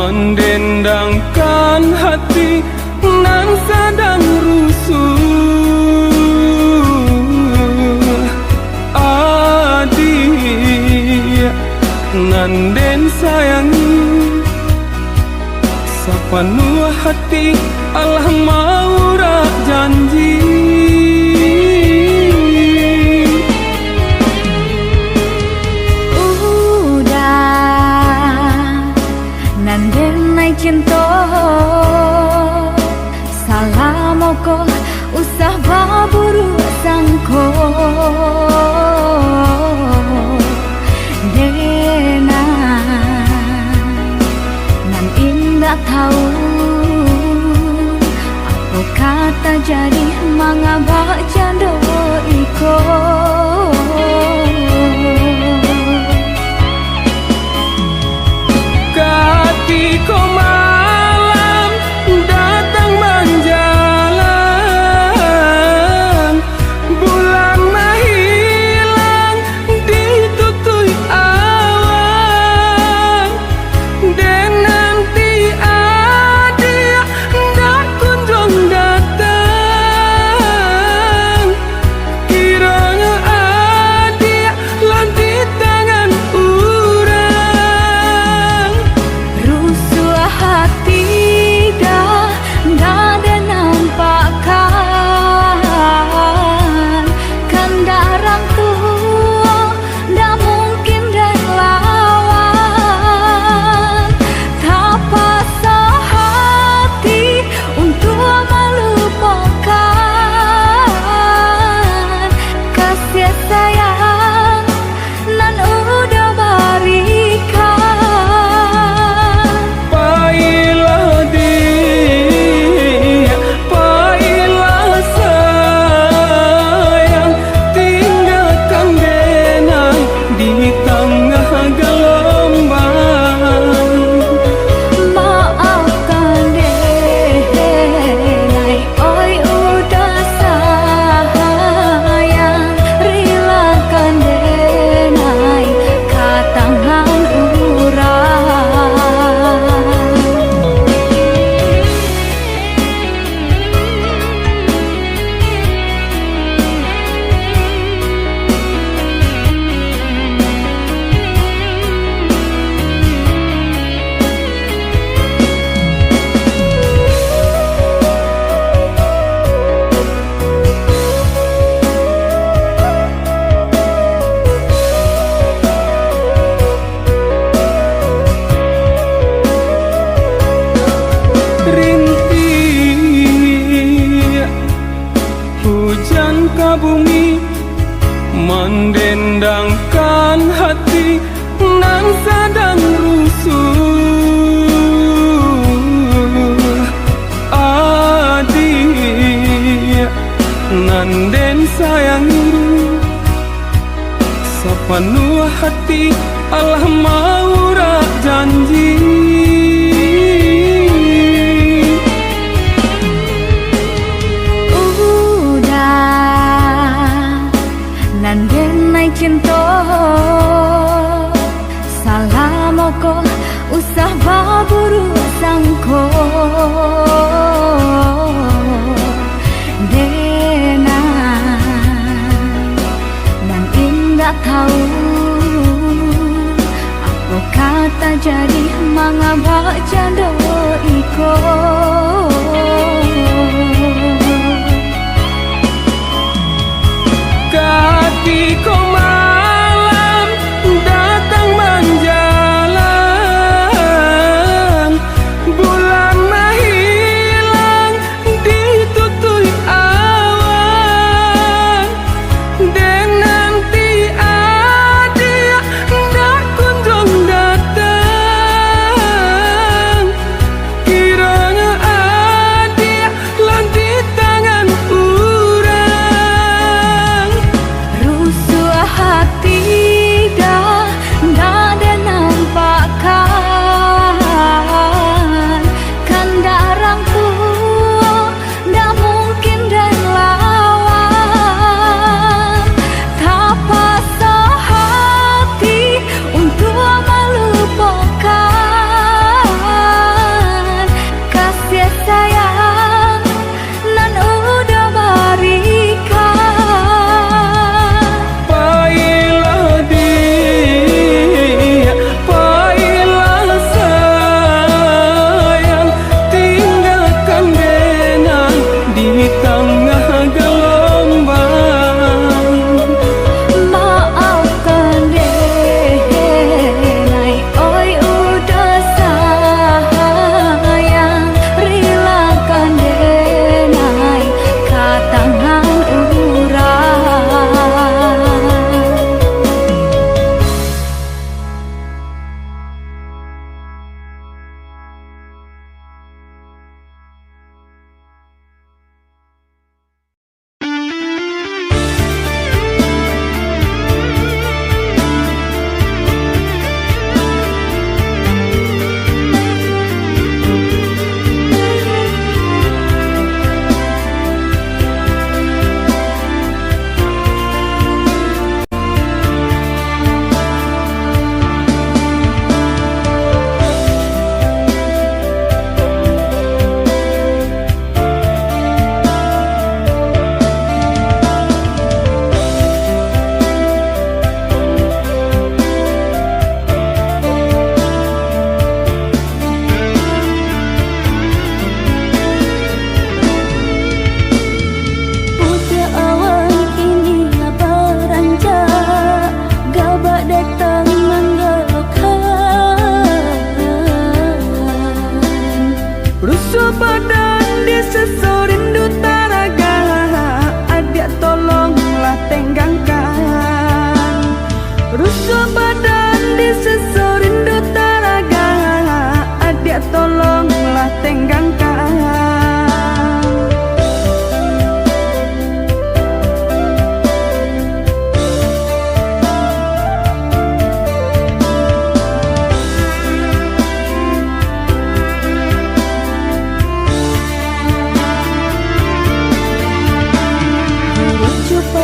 mendendangkan hati nan sedang rusuh. Adik nan den sayangi sapenuh hati Allah maura janji. Cinta salah moko usah baburu sangko dena nan indah tahu apa kata jadi mangabak jando iko. Ketika malam datang menjalan, bulan menghilang ditutui awan, dan nanti adik tak kunjung datang. Kiranya adik lanti tangan hati dah ada nampakkan kan darang tua dah mungkin dan lawan tak pasah hati untuk melupakan kasih sayang nan udah berikan. Hujan ke bumi mendendangkan hati nan sedang rusuh. Adik nan den sayangi sepenuh hati Allah maura janji. Cinta salah moko usah baburu sangko dena nan indah tahu apa kata jadi mangabak jando iko. Ketika malam datang menjalan, bulan menghilang ditutui awan, dan nanti adik tak kunjung datang. Kiranya adik lanti tangan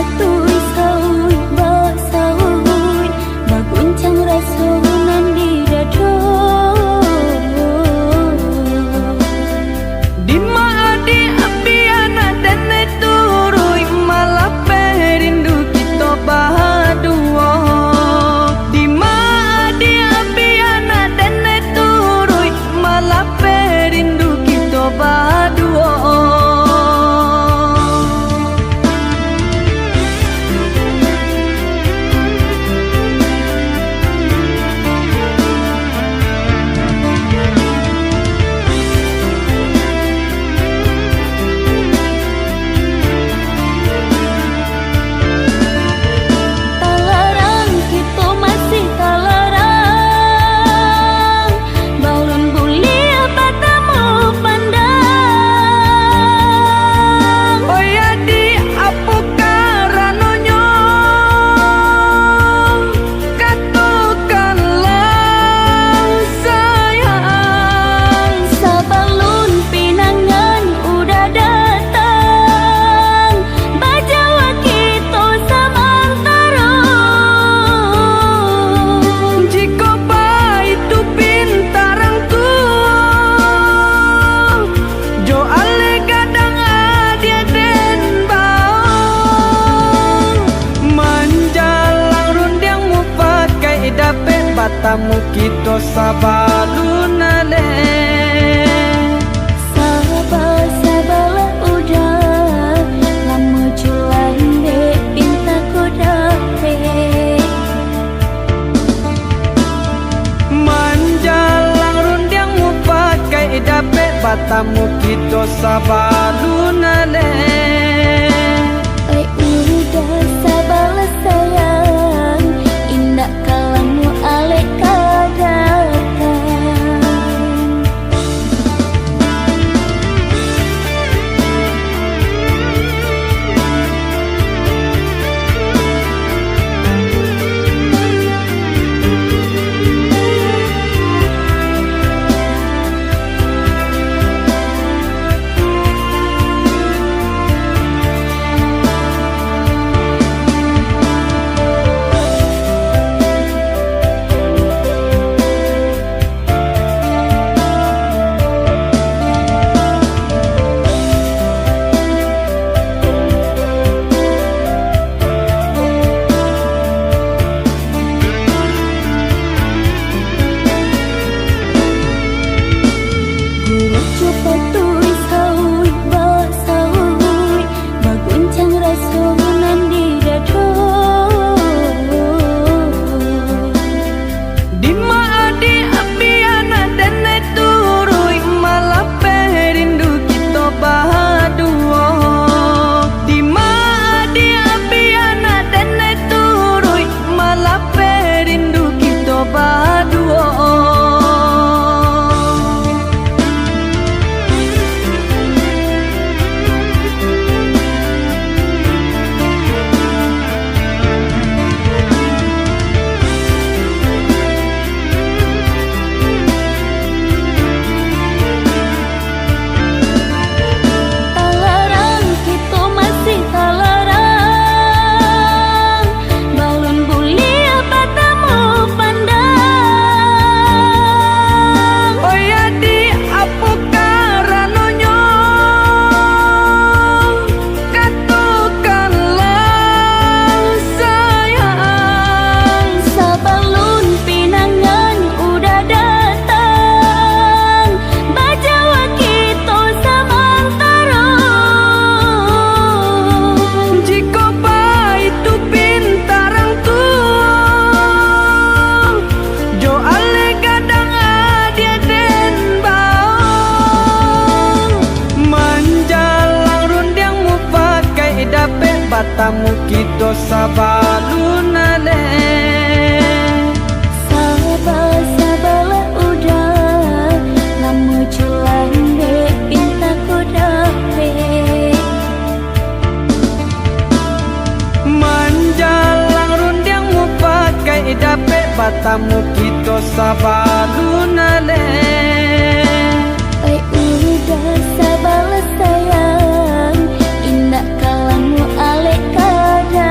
patui saui basaui baguncang rasonan di dado Di maadi apiana dene turui malah perindu kita bahaduo Di maadi apiana dene turui malah perindu kita bahaduo talarang kita masih talarang balon bulia batamu pandang Oh ya di apu karanonyo katakanlah sayang sabalun pinangan udah datang bajawa kita samantara Jika baik tu pintarang tua Jo ale kadang adia den bang Manjalang rundiangmu pakai dapet batamu kita sabalunale sabar-sabarlah udah lama culan dek pinta ku dapet Manjalang rundiangmu pakai dapet batamu kita sabalunale udah sabarlah sayang indah kalamu alek kadakan patui saui basaui baguncang rasonan di dado Di maadi apiana dene turui malah perindu kita bahaduo Di maadi apiana dene turui malah perindu kita bahaduo talarang kita masih talarang balon bulia batamu pandang Oh ya di apu karanonyo katakanlah sayang sabalun pinangan udah datang bajawa kita samantara Jika baik tu pintarang tua Jo ale kadang adia den bang Manjalang rundiangmu pakai dapet batamu kita sabalunale sabar-sabarlah udah lama culan dek pinta ku dapet Manjalang rundiangmu pakai dapet batamu kita sabalunale udah sabarlah sayang indah kalamu alek kada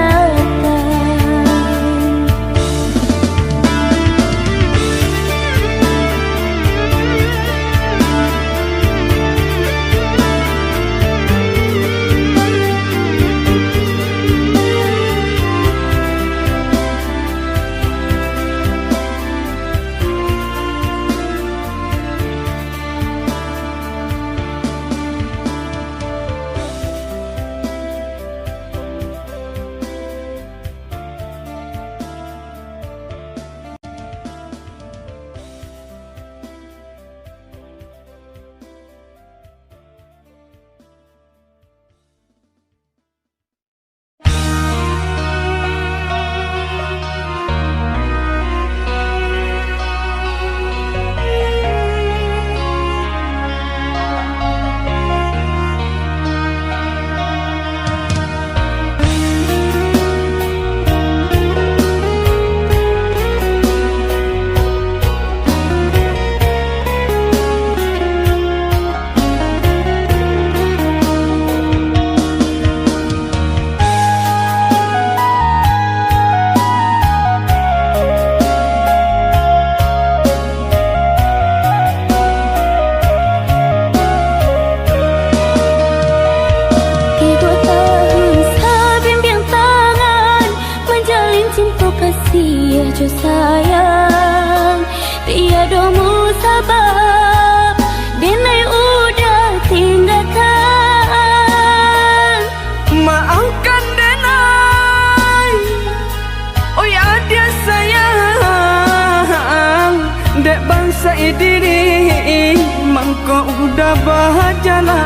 udah berjalan.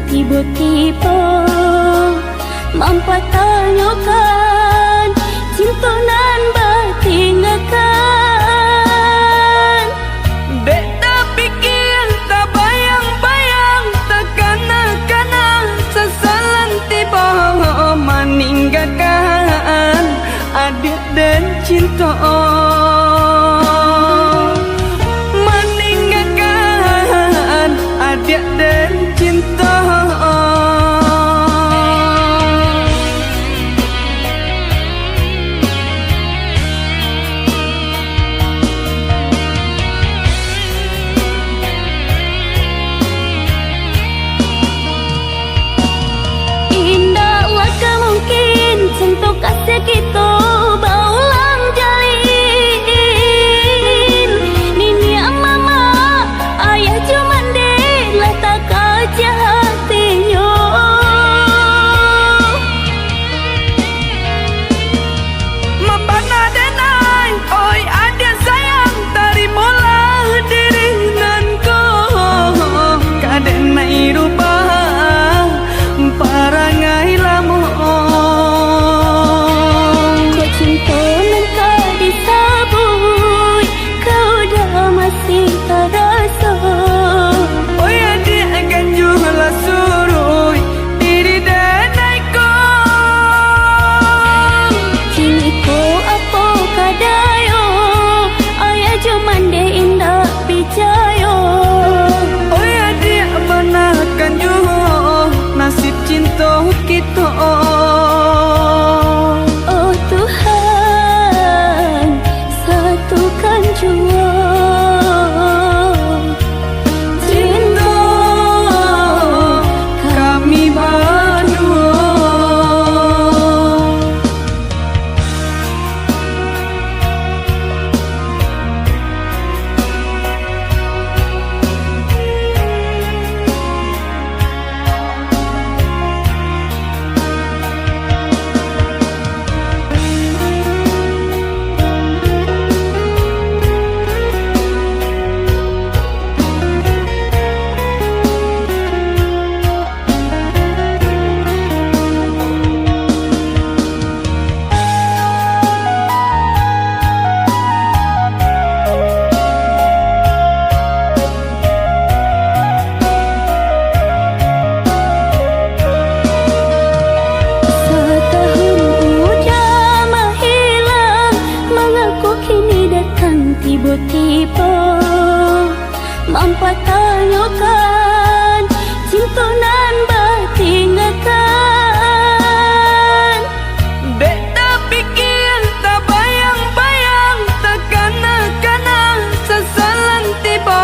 Tiba-tiba mempertanyakan cinta nan bertinggalkan. Dek tak pikir, tak bayang-bayang, tak kena-kena sesalan tiba meninggalkan adik dan cinta. Meninggalkan adik dan cinta. Untuk kasih kita berulang jalin. Nini mama ayah cuman dek lah tak kerja hatinya. Mabana denai, oi adik sayang, tarimalah diri nanku. Kadenai rubah parangai lama. Nasib cinta kita. Oh Tuhan, satukan jua cinta kami berdua. Tiba-tiba mempertanyakan cinta nan bertinggalkan. Dek tak pikir, tak bayang-bayang, tak kena-kena sesalan tiba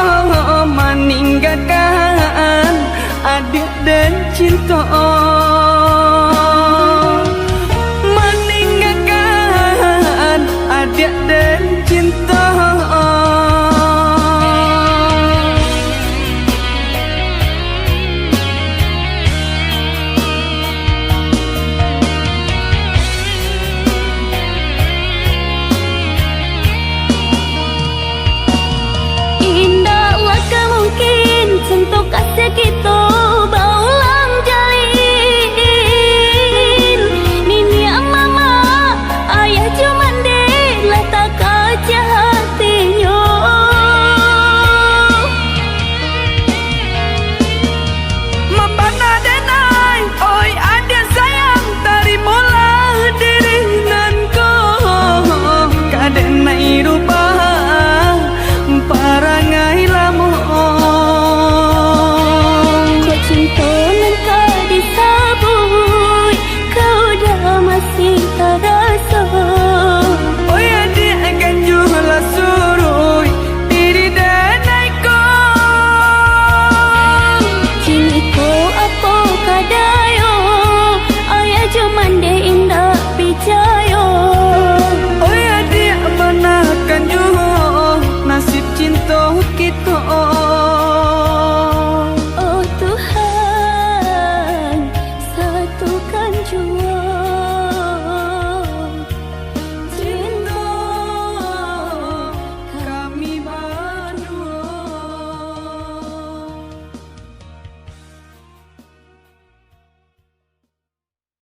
meninggalkan adik dan cinta. Meninggalkan adik dan cinta. Indahlah kemungkin untuk kasih kita berulang jalin. jua